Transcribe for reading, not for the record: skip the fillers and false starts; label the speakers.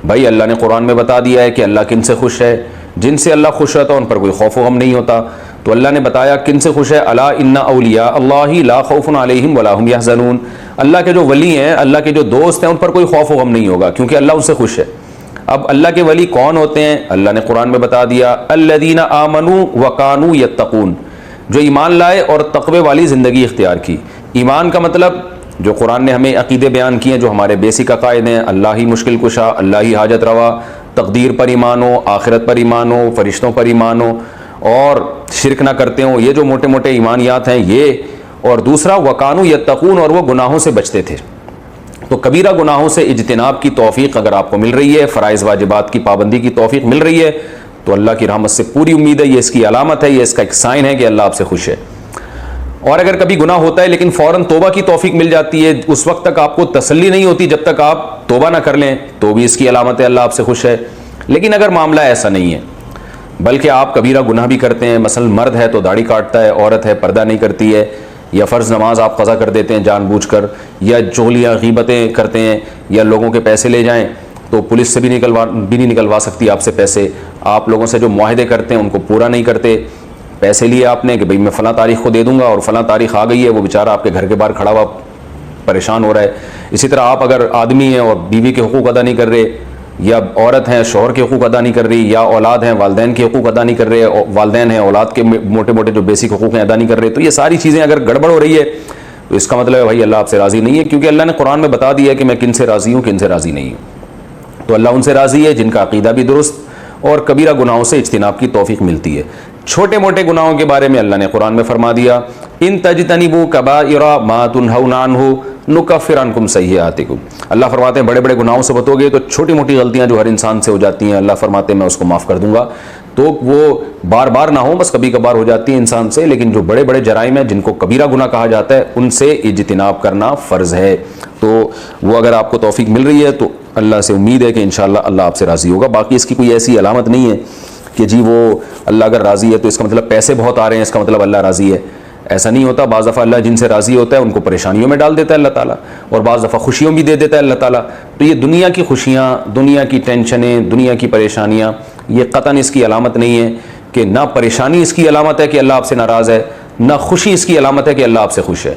Speaker 1: بھائی اللہ نے قرآن میں بتا دیا ہے کہ اللہ کن سے خوش ہے، جن سے اللہ خوش ہوتا ہے ان پر کوئی خوف و غم نہیں ہوتا. تو اللہ نے بتایا کن سے خوش ہے، الا ان اولیاء اللہ لا خوف علیہم ولا هم یحزنون. اللہ کے جو ولی ہیں، اللہ کے جو دوست ہیں، ان پر کوئی خوف و غم نہیں ہوگا کیونکہ اللہ ان سے خوش ہے. اب اللہ کے ولی کون ہوتے ہیں؟ اللہ نے قرآن میں بتا دیا، الذین آمنوا وکانوا یتقون، جو ایمان لائے اور تقوی والی زندگی اختیار کی. ایمان کا مطلب جو قرآن نے ہمیں عقیدے بیان کیے ہیں، جو ہمارے بیسک عقائد ہیں، اللہ ہی مشکل کشا، اللہ ہی حاجت روا، تقدیر پر ایمان ہو، آخرت پر ایمان ہو، فرشتوں پر ایمان ہو اور شرک نہ کرتے ہوں، یہ جو موٹے موٹے ایمانیات ہیں یہ. اور دوسرا وکانوا یتقون، اور وہ گناہوں سے بچتے تھے. تو کبیرہ گناہوں سے اجتناب کی توفیق اگر آپ کو مل رہی ہے، فرائض واجبات کی پابندی کی توفیق مل رہی ہے، تو اللہ کی رحمت سے پوری امید ہے. یہ اس کی علامت ہے، یہ اس کا ایک سائن ہے کہ اللہ آپ سے خوش ہے. اور اگر کبھی گناہ ہوتا ہے لیکن فوراً توبہ کی توفیق مل جاتی ہے، اس وقت تک آپ کو تسلی نہیں ہوتی جب تک آپ توبہ نہ کر لیں، تو بھی اس کی علامت ہے اللہ آپ سے خوش ہے. لیکن اگر معاملہ ایسا نہیں ہے بلکہ آپ کبیرہ گناہ بھی کرتے ہیں، مثلا مرد ہے تو داڑھی کاٹتا ہے، عورت ہے پردہ نہیں کرتی ہے، یا فرض نماز آپ قضا کر دیتے ہیں جان بوجھ کر، یا چغلیاں غیبتیں کرتے ہیں، یا لوگوں کے پیسے لے جائیں تو پولیس سے بھی نہیں نکلوا سکتی آپ سے پیسے، آپ لوگوں سے جو معاہدے کرتے ہیں ان کو پورا نہیں کرتے، پیسے لیے آپ نے کہ بھئی میں فلاں تاریخ کو دے دوں گا اور فلاں تاریخ آ گئی ہے، وہ بیچارہ آپ کے گھر کے باہر کھڑا ہوا پریشان ہو رہا ہے. اسی طرح آپ اگر آدمی ہیں اور بیوی کے حقوق ادا نہیں کر رہے، یا عورت ہیں شوہر کے حقوق ادا نہیں کر رہی، یا اولاد ہیں والدین کے حقوق ادا نہیں کر رہے، والدین ہیں اولاد کے موٹے موٹے جو بیسک حقوق ہیں ادا نہیں کر رہے، تو یہ ساری چیزیں اگر گڑبڑ ہو رہی ہے تو اس کا مطلب ہے بھائی اللہ آپ سے راضی نہیں ہے، کیونکہ اللہ نے قرآن میں بتا دیا ہے کہ میں کن سے راضی ہوں کن سے راضی نہیں ہوں. تو اللہ ان سے راضی ہے جن کا عقیدہ بھی درست اور کبیرہ گناہوں سے اجتناب کی توفیق ملتی ہے. چھوٹے موٹے گناہوں کے بارے میں اللہ نے قرآن میں فرما دیا، ان تجتنبوا کبائر ما تنہون عنہ نکفر عنکم سیئاتکم. اللہ فرماتے ہیں بڑے بڑے گناہوں سے بچو گے تو چھوٹی موٹی غلطیاں جو ہر انسان سے ہو جاتی ہیں، اللہ فرماتے ہیں میں اس کو معاف کر دوں گا. تو وہ بار بار نہ ہوں، بس کبھی کبھار ہو جاتی ہیں انسان سے، لیکن جو بڑے بڑے جرائم ہیں جن کو کبیرہ گناہ کہا جاتا ہے ان سے اجتناب کرنا فرض ہے. تو وہ اگر آپ کو توفیق مل رہی ہے تو اللہ سے امید ہے کہ انشاءاللہ اللہ آپ سے راضی ہوگا. باقی اس کی کوئی ایسی علامت نہیں ہے کہ جی وہ اللہ اگر راضی ہے تو اس کا مطلب پیسے بہت آ رہے ہیں اس کا مطلب اللہ راضی ہے. ایسا نہیں ہوتا. بعض دفعہ اللہ جن سے راضی ہوتا ہے ان کو پریشانیوں میں ڈال دیتا ہے اللہ تعالیٰ، اور بعض دفعہ خوشیوں بھی دے دیتا ہے اللہ تعالیٰ. تو یہ دنیا کی خوشیاں، دنیا کی ٹینشنیں، دنیا کی پریشانیاں، یہ قطعاً اس کی علامت نہیں ہے کہ نہ پریشانی اس کی علامت ہے کہ اللہ آپ سے ناراض ہے، نہ خوشی اس کی علامت ہے کہ اللہ آپ سے خوش ہے.